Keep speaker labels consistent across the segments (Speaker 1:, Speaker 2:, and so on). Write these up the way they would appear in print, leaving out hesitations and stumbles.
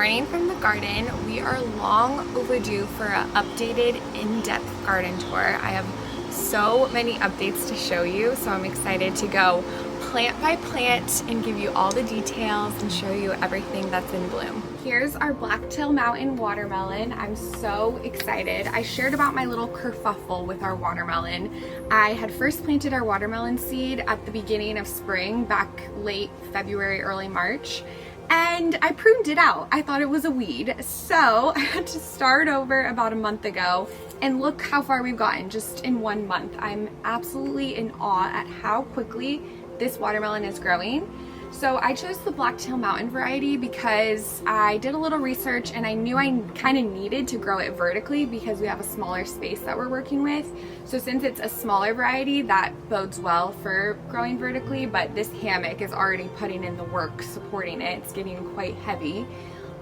Speaker 1: morning from the garden. We are long overdue for an updated in-depth garden tour. I have so many updates to show you, so I'm excited to go plant by plant and give you all the details and show you everything that's in bloom. Here's our Blacktail Mountain watermelon. I'm so excited. I shared about my little kerfuffle with our watermelon. I had first planted our watermelon seed at the beginning of spring, back late February, early March, and I pruned it out. I thought it was a weed, so I had to start over about a month ago, and look how far we've gotten just in 1 month. I'm absolutely in awe at how quickly this watermelon is growing. So I chose the Blacktail Mountain variety because I did a little research and I knew I kind of needed to grow it vertically because we have a smaller space that we're working with. So since it's a smaller variety, that bodes well for growing vertically, but this hammock is already putting in the work supporting it. It's getting quite heavy.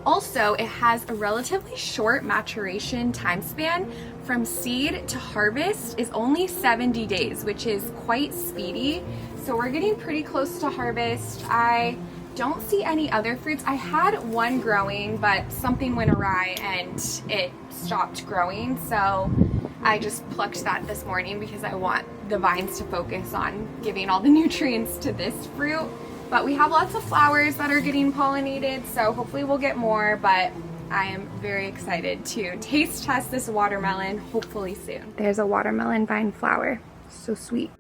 Speaker 1: Also, it has a relatively short maturation time span. From seed to harvest is only 70 days, which is quite speedy. So we're getting pretty close to harvest. I don't see any other fruits. I had one growing, but something went awry and it stopped growing. So I just plucked that this morning because I want the vines to focus on giving all the nutrients to this fruit. But we have lots of flowers that are getting pollinated, so hopefully we'll get more, but I am very excited to taste test this watermelon, hopefully soon. There's a watermelon vine flower, so sweet.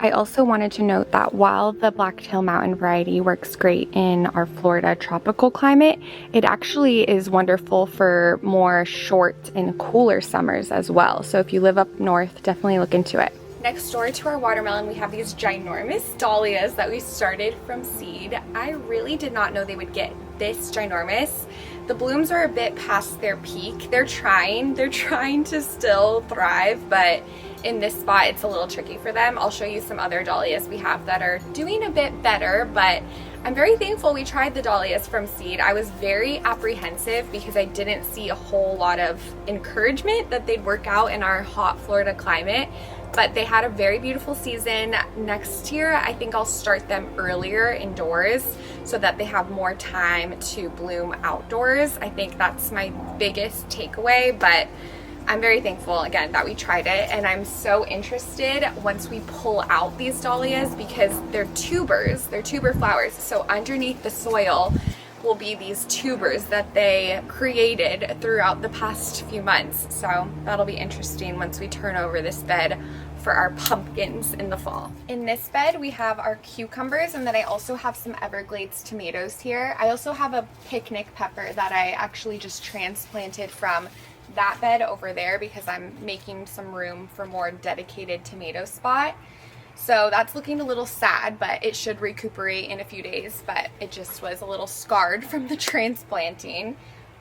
Speaker 1: I also wanted to note that while the Blacktail Mountain variety works great in our Florida tropical climate, it actually is wonderful for more short and cooler summers as well. So if you live up north, definitely look into it. Next door to our watermelon, we have these ginormous dahlias that we started from seed. I really did not know they would get this ginormous. The blooms are a bit past their peak. They're trying to still thrive, but in this spot it's a little tricky for them. I'll show you some other dahlias we have that are doing a bit better, but I'm very thankful we tried the dahlias from seed. I was very apprehensive because I didn't see a whole lot of encouragement that they'd work out in our hot Florida climate. But they had a very beautiful season. Next year, I think I'll start them earlier indoors so that they have more time to bloom outdoors. I think that's my biggest takeaway, but I'm very thankful again that we tried it, and I'm so interested once we pull out these dahlias because they're tubers, they're tuber flowers. So underneath the soil will be these tubers that they created throughout the past few months. So that'll be interesting once we turn over this bed for our pumpkins in the fall. In this bed we have our cucumbers, and then I also have some Everglades tomatoes here. I also have a picnic pepper that I actually just transplanted from that bed over there because I'm making some room for more dedicated tomato spot. So that's looking a little sad, but it should recuperate in a few days, but it just was a little scarred from the transplanting.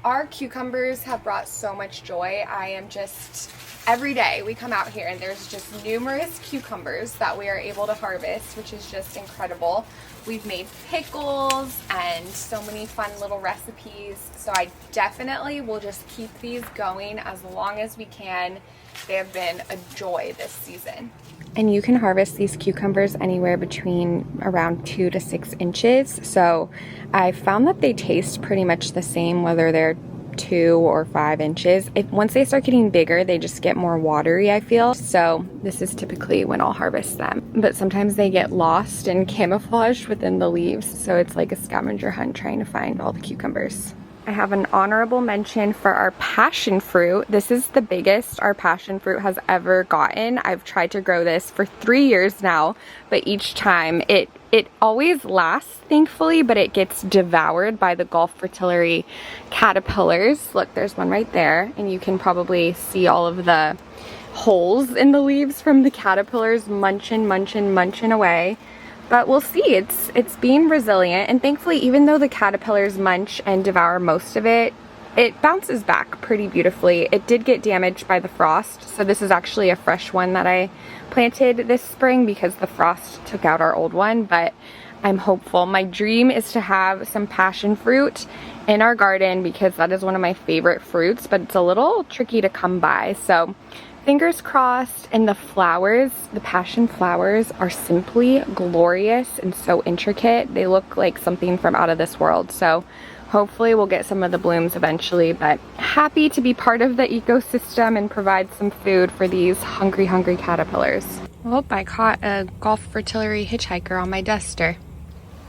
Speaker 1: Our cucumbers have brought so much joy. I am just, every day we come out here and there's just numerous cucumbers that we are able to harvest, which is just incredible. We've made pickles and so many fun little recipes. So I definitely will just keep these going as long as we can. They have been a joy this season. And you can harvest these cucumbers anywhere between around 2 to 6 inches. So I found that they taste pretty much the same whether they're 2 or 5 inches. Once they start getting bigger, they just get more watery, I feel. So this is typically when I'll harvest them. But sometimes they get lost and camouflaged within the leaves. So it's like a scavenger hunt trying to find all the cucumbers. I have an honorable mention for our passion fruit. This is the biggest our passion fruit has ever gotten. I've tried to grow this for 3 years now, but each time it always lasts, thankfully, but it gets devoured by the Gulf fritillary caterpillars. Look, there's one right there, and you can probably see all of the holes in the leaves from the caterpillars munching away. But we'll see, it's being resilient, and thankfully even though the caterpillars munch and devour most of it, it bounces back pretty beautifully. It did get damaged by the frost, so this is actually a fresh one that I planted this spring because the frost took out our old one, but I'm hopeful. My dream is to have some passion fruit in our garden because that is one of my favorite fruits, but it's a little tricky to come by. So fingers crossed. And the flowers, the passion flowers, are simply glorious and so intricate. They look like something from out of this world. So Hopefully we'll get some of the blooms eventually, but happy to be part of the ecosystem and provide some food for these hungry, hungry caterpillars. Oh, I caught a Golf Fritillary hitchhiker on my duster.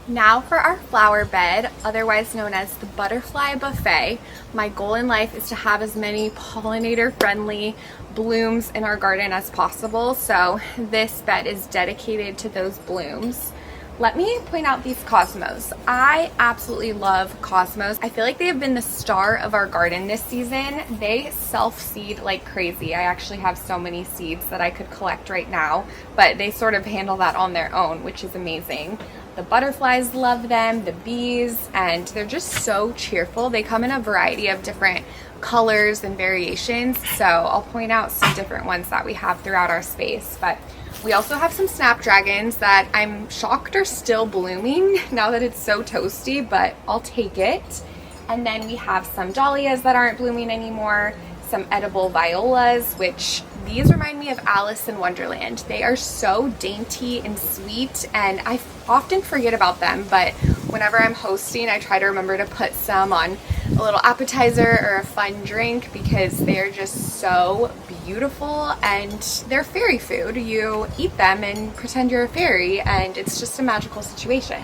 Speaker 1: Now for our flower bed, otherwise known as the butterfly buffet. My goal in life is to have as many pollinator friendly blooms in our garden as possible, so this bed is dedicated to those blooms. Let me point out these cosmos. I absolutely love cosmos. I feel like they have been the star of our garden this season. They self-seed like crazy. I actually have so many seeds that I could collect right now, but they sort of handle that on their own, which is amazing. The butterflies love them, the bees, and they're just so cheerful. They come in a variety of different colors and variations, so I'll point out some different ones that we have throughout our space. But we also have some snapdragons that I'm shocked are still blooming now that it's so toasty, but I'll take it. And then we have some dahlias that aren't blooming anymore, some edible violas, which these remind me of Alice in Wonderland. They are so dainty and sweet, and I often forget about them, but whenever I'm hosting, I try to remember to put some on a little appetizer or a fun drink because they are just so beautiful, and they're fairy food. You eat them and pretend you're a fairy, and it's just a magical situation.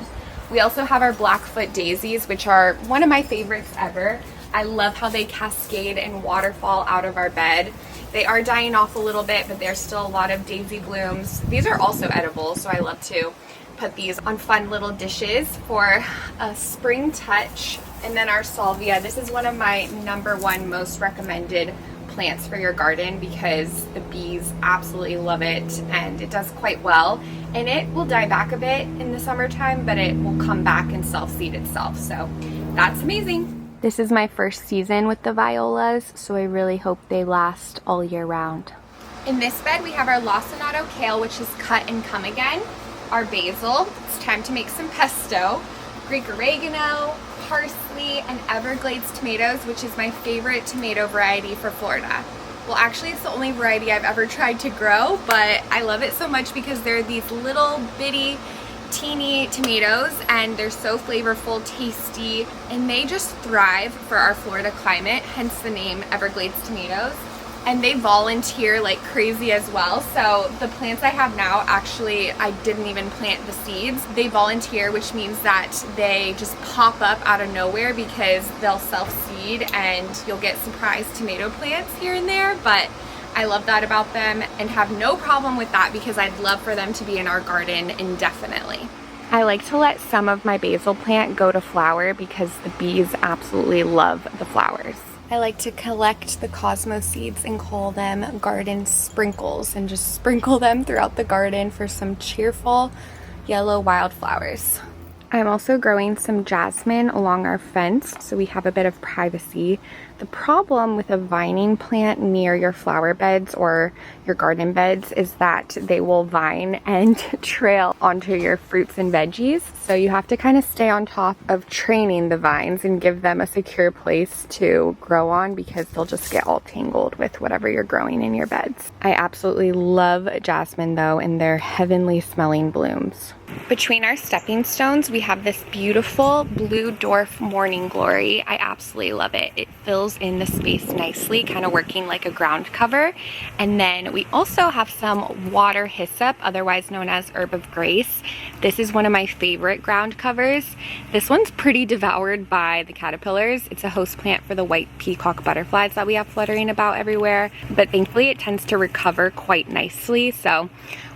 Speaker 1: We also have our Blackfoot daisies, which are one of my favorites ever. I love how they cascade and waterfall out of our bed. They are dying off a little bit, but there's still a lot of daisy blooms. These are also edible, so I love to put these on fun little dishes for a spring touch. And then our salvia. This is one of my #1 most recommended plants for your garden because the bees absolutely love it and it does quite well. And it will die back a bit in the summertime, but it will come back and self-seed itself. So that's amazing. This is my first season with the violas, so I really hope they last all year round. In this bed, we have our lacinato kale, which is cut and come again, our basil, it's time to make some pesto, Greek oregano, parsley, and Everglades tomatoes, which is my favorite tomato variety for Florida. Well, actually, it's the only variety I've ever tried to grow, but I love it so much because they're these little bitty teeny tomatoes and they're so flavorful, tasty, and they just thrive for our Florida climate, hence the name Everglades tomatoes. And they volunteer like crazy as well. So the plants I have now, actually I didn't even plant the seeds. They volunteer, which means that they just pop up out of nowhere because they'll self-seed and you'll get surprise tomato plants here and there. But I love that about them and have no problem with that because I'd love for them to be in our garden indefinitely. I like to let some of my basil plant go to flower because the bees absolutely love the flowers. I like to collect the cosmos seeds and call them garden sprinkles and just sprinkle them throughout the garden for some cheerful yellow wildflowers. I'm also growing some jasmine along our fence so we have a bit of privacy. The problem with a vining plant near your flower beds or your garden beds is that they will vine and trail onto your fruits and veggies. So you have to kind of stay on top of training the vines and give them a secure place to grow on because they'll just get all tangled with whatever you're growing in your beds. I absolutely love jasmine though, and their heavenly smelling blooms. Between our stepping stones, we have this beautiful blue dwarf morning glory. I absolutely love it. It fills in the space nicely, kind of working like a ground cover. And then we also have some water hyssop, otherwise known as herb of grace. This is one of my favorite ground covers. This one's pretty devoured by the caterpillars. It's a host plant for the white peacock butterflies that we have fluttering about everywhere, but thankfully it tends to recover quite nicely. So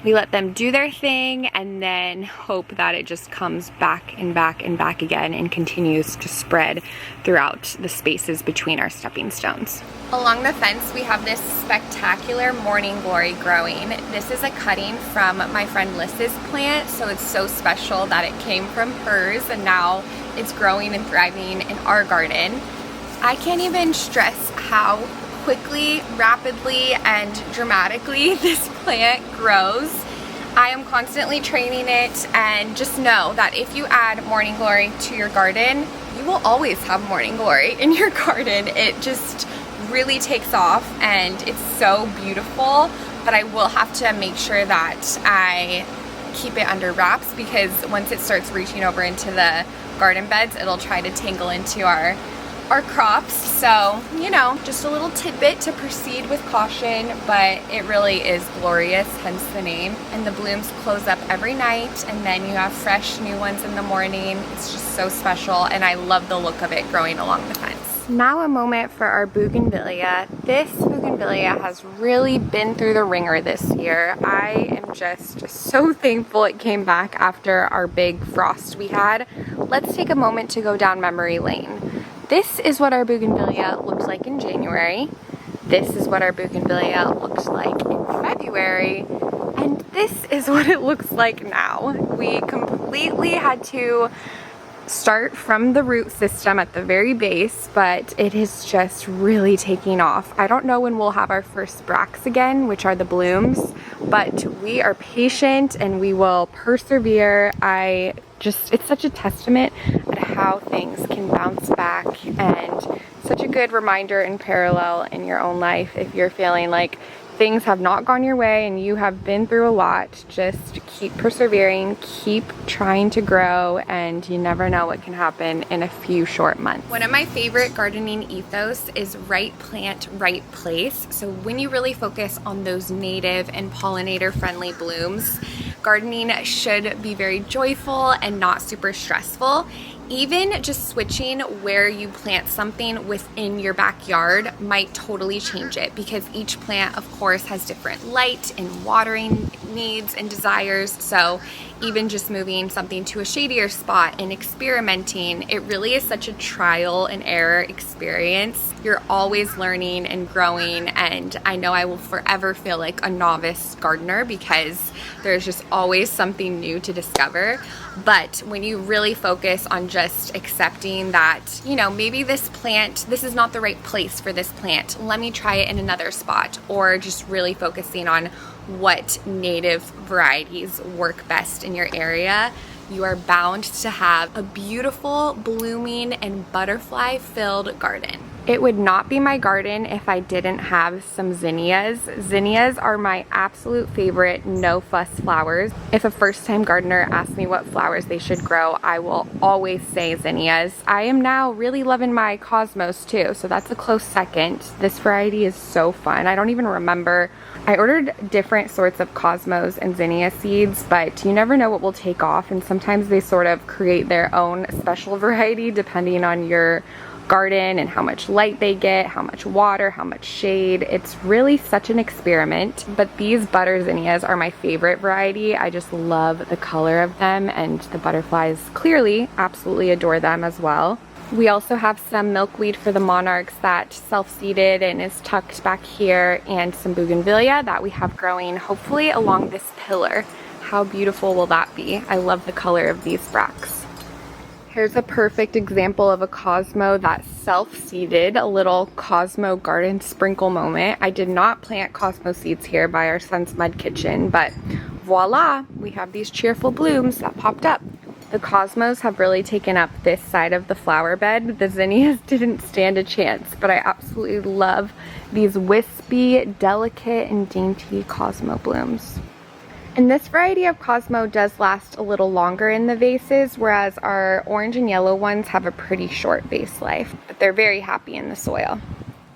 Speaker 1: we let them do their thing and then hope that it just comes back and back and back again and continues to spread throughout the spaces between our stepping stones. Along the fence, we have this spectacular morning glory growing. This is a cutting from my friend Liz's plant, so it's so special that it came from hers and now it's growing and thriving in our garden. I can't even stress how quickly, rapidly, and dramatically this plant grows. I am constantly training it, and just know that if you add morning glory to your garden, you will always have morning glory in your garden. It just really takes off and it's so beautiful, but I will have to make sure that I keep it under wraps because once it starts reaching over into the garden beds, it'll try to tangle into our crops. So, you know, just a little tidbit to proceed with caution, but it really is glorious, hence the name. And the blooms close up every night, and then you have fresh new ones in the morning. It's just so special, and I love the look of it growing along the fence. Now a moment for our Bougainvillea. This Bougainvillea has really been through the ringer this year. I am just so thankful it came back after our big frost we had. Let's take a moment to go down memory lane. This is what our Bougainvillea looked like in January. This is what our Bougainvillea looked like in February. And this is what it looks like now. We completely had to start from the root system at the very base, but it is just really taking off. I don't know when we'll have our first bracts again, which are the blooms, but we are patient and we will persevere. It's such a testament at how things can bounce back, and such a good reminder and parallel in your own life if you're feeling like things have not gone your way and you have been through a lot. Just keep persevering, keep trying to grow, and you never know what can happen in a few short months. One of my favorite gardening ethos is right plant, right place. So when you really focus on those native and pollinator friendly blooms, gardening should be very joyful and not super stressful. Even just switching where you plant something within your backyard might totally change it, because each plant, of course, has different light and watering needs and desires. So even just moving something to a shadier spot and experimenting, it really is such a trial and error experience. You're always learning and growing, and I know I will forever feel like a novice gardener because there's just always something new to discover. But when you really focus on just accepting that, you know, maybe this is not the right place for this plant, let me try it in another spot, or just really focusing on what native varieties work best in your area, you are bound to have a beautiful, blooming, and butterfly-filled garden. It would not be my garden if I didn't have some zinnias. Zinnias are my absolute favorite no-fuss flowers. If a first-time gardener asks me what flowers they should grow, I will always say zinnias. I am now really loving my cosmos too, so that's a close second. This variety is so fun. I don't even remember. I ordered different sorts of cosmos and zinnia seeds, but you never know what will take off, and sometimes they sort of create their own special variety depending on your garden and how much light they get, how much water, how much shade. It's really such an experiment. But these butter zinnias are my favorite variety. I just love the color of them, and the butterflies clearly absolutely adore them as well. We also have some milkweed for the monarchs that self-seeded and is tucked back here, and some bougainvillea that we have growing hopefully along this pillar. How beautiful will that be? I love the color of these bracts. Here's a perfect example of a cosmo that self-seeded, a little cosmo garden sprinkle moment. I did not plant cosmo seeds here by our son's mud kitchen, but voila, we have these cheerful blooms that popped up. The cosmos have really taken up this side of the flower bed. The zinnias didn't stand a chance, but I absolutely love these wispy, delicate, and dainty cosmo blooms. And this variety of cosmo does last a little longer in the vases, whereas our orange and yellow ones have a pretty short vase life, but they're very happy in the soil.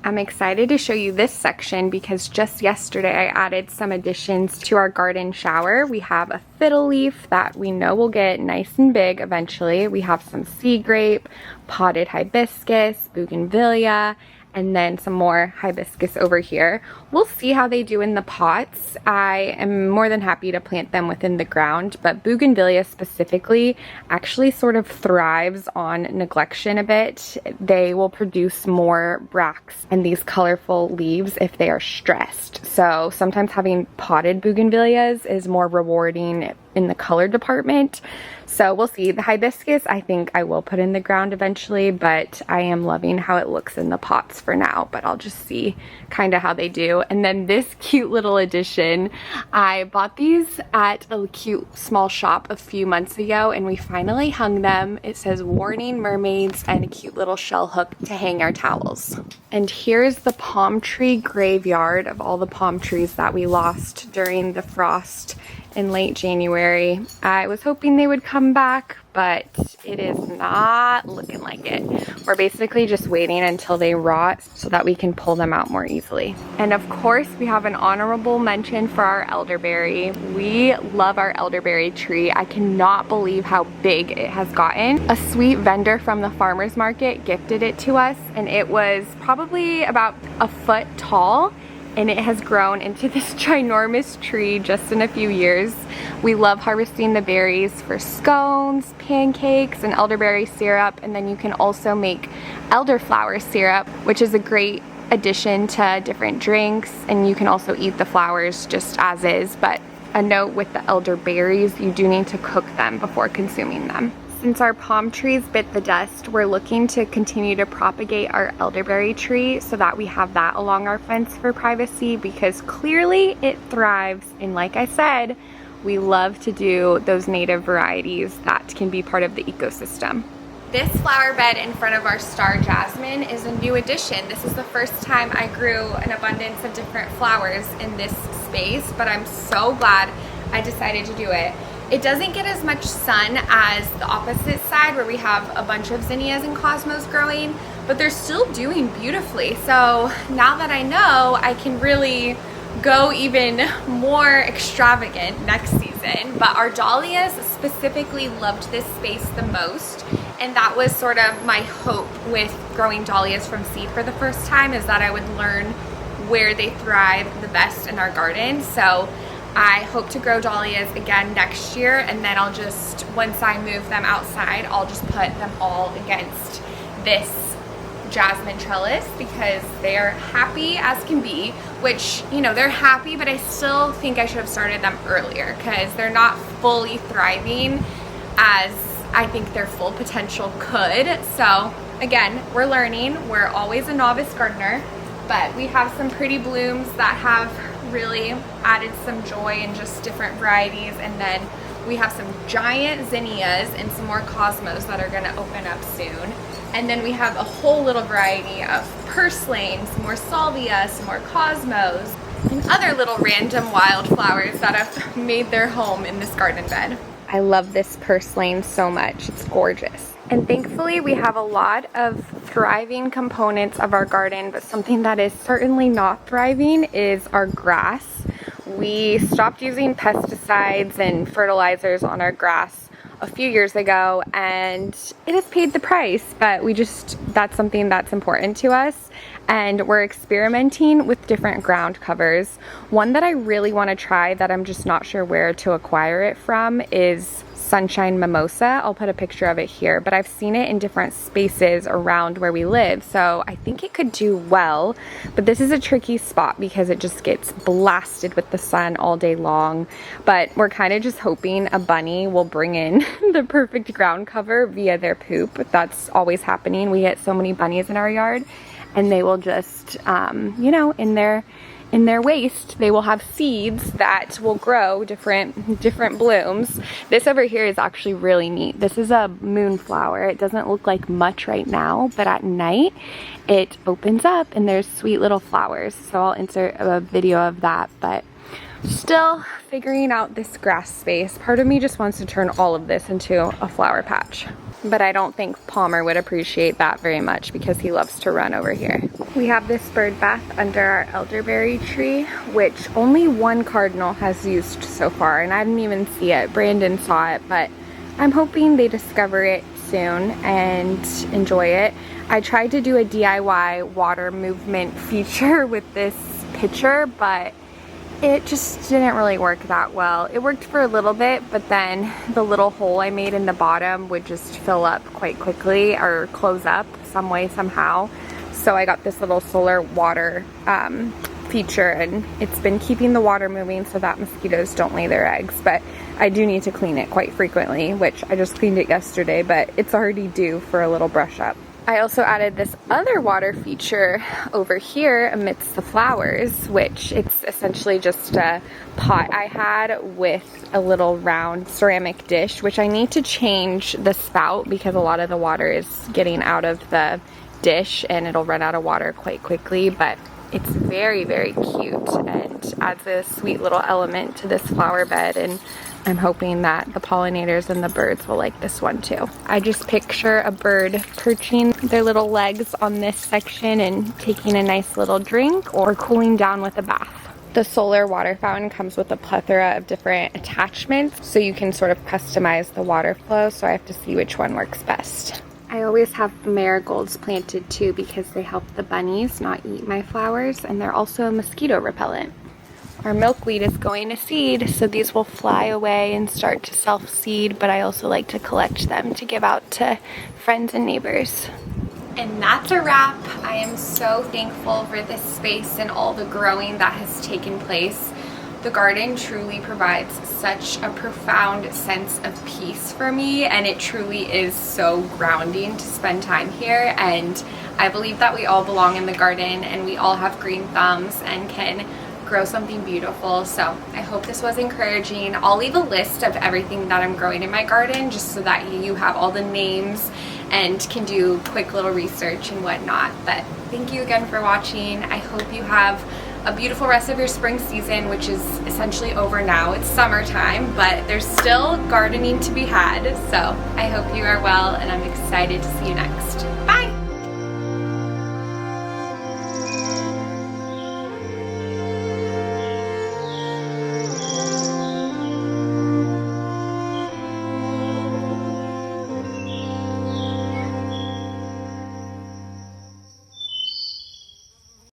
Speaker 1: I'm excited to show you this section because just yesterday I added some additions to our garden shower. We have a fiddle leaf that we know will get nice and big eventually. We have some sea grape, potted hibiscus, bougainvillea, and then some more hibiscus over here. We'll see how they do in the pots. I am more than happy to plant them within the ground, but bougainvillea specifically actually sort of thrives on neglection a bit. They will produce more bracts and these colorful leaves if they are stressed. So sometimes having potted bougainvilleas is more rewarding in the color department. So we'll see. The hibiscus I think I will put in the ground eventually, but I am loving how it looks in the pots for now, but I'll just see kind of how they do. And then this cute little addition, I bought these at a cute small shop a few months ago and we finally hung them. It says warning mermaids and a cute little shell hook to hang our towels. And here's the palm tree graveyard of all the palm trees that we lost during the frost in late January. I was hoping they would come back, but it is not looking like it. We're basically just waiting until they rot so that we can pull them out more easily. And of course, we have an honorable mention for our elderberry. We love our elderberry tree. I cannot believe how big it has gotten. A sweet vendor from the farmer's market gifted it to us, and it was probably about a foot tall, and it has grown into this ginormous tree just in a few years. We love harvesting the berries for scones, pancakes, and elderberry syrup, and then you can also make elderflower syrup, which is a great addition to different drinks, and you can also eat the flowers just as is. But a note with the elderberries, you do need to cook them before consuming them. Since our palm trees bit the dust, we're looking to continue to propagate our elderberry tree so that we have that along our fence for privacy, because clearly it thrives. And like I said, we love to do those native varieties that can be part of the ecosystem. This flower bed in front of our star jasmine is a new addition. This is the first time I grew an abundance of different flowers in this space, but I'm so glad I decided to do it. It doesn't get as much sun as the opposite side where we have a bunch of zinnias and cosmos growing, but they're still doing beautifully. So now that I know, I can really go even more extravagant next season. But our dahlias specifically loved this space the most, and that was sort of my hope with growing dahlias from seed for the first time, is that I would learn where they thrive the best in our garden. So I hope to grow dahlias again next year, and then I'll just, once I move them outside, I'll just put them all against this Jasmine Trellis, because they're happy as can be, which, you know, they're happy, but I still think I should have started them earlier because they're not fully thriving as I think their full potential could. So again, we're learning. We're always a novice gardener, but we have some pretty blooms that have really added some joy in just different varieties. And then we have some giant zinnias and some more cosmos that are going to open up soon. And then we have a whole little variety of purslane, some more salvia, some more cosmos, and other little random wildflowers that have made their home in this garden bed. I love this purslane so much. It's gorgeous. And thankfully we have a lot of thriving components of our garden, but something that is certainly not thriving is our grass. We stopped using pesticides and fertilizers on our grass a few years ago, and it has paid the price, but that's something that's important to us, and we're experimenting with different ground covers. One that I really want to try that I'm just not sure where to acquire it from is sunshine mimosa. I'll put a picture of it here, but I've seen it in different spaces around where we live, so I think it could do well. But this is a tricky spot because it just gets blasted with the sun all day long. But we're kind of just hoping a bunny will bring in the perfect ground cover via their poop. That's always happening. We get so many bunnies in our yard, and they will just, you know, in their waste, they will have seeds that will grow different blooms. This over here is actually really neat. This is a moonflower. It doesn't look like much right now, but at night it opens up and there's sweet little flowers. So I'll insert a video of that, but still figuring out this grass space. Part of me just wants to turn all of this into a flower patch, but I don't think Palmer would appreciate that very much because he loves to run over here. We have this bird bath under our elderberry tree, which only one cardinal has used so far, and I didn't even see it. Brandon saw it, but I'm hoping they discover it soon and enjoy it. I tried to do a DIY water movement feature with this pitcher, but it just didn't really work that well. It worked for a little bit, but then the little hole I made in the bottom would just fill up quite quickly or close up some way, somehow. So I got this little solar water feature, and it's been keeping the water moving so that mosquitoes don't lay their eggs. But I do need to clean it quite frequently, which I just cleaned it yesterday, but it's already due for a little brush up. I also added this other water feature over here amidst the flowers, which it's essentially just a pot I had with a little round ceramic dish, which I need to change the spout because a lot of the water is getting out of the dish and it'll run out of water quite quickly. But It's very, very cute and adds a sweet little element to this flower bed, and I'm hoping that the pollinators and the birds will like this one too. I just picture a bird perching their little legs on this section and taking a nice little drink or cooling down with a bath. The solar water fountain comes with a plethora of different attachments, so you can sort of customize the water flow, so I have to see which one works best. I always have marigolds planted too because they help the bunnies not eat my flowers, and they're also a mosquito repellent. Our milkweed is going to seed, so these will fly away and start to self-seed, but I also like to collect them to give out to friends and neighbors. And that's a wrap. I am so thankful for this space and all the growing that has taken place. The garden truly provides such a profound sense of peace for me, and it truly is so grounding to spend time here. And I believe that we all belong in the garden and we all have green thumbs and can grow something beautiful. So I hope this was encouraging. I'll leave a list of everything that I'm growing in my garden just so that you have all the names and can do quick little research and whatnot. But thank you again for watching. I hope you have a beautiful rest of your spring season, which is essentially over now. It's summertime, but there's still gardening to be had. So I hope you are well, and I'm excited to see you next. Bye!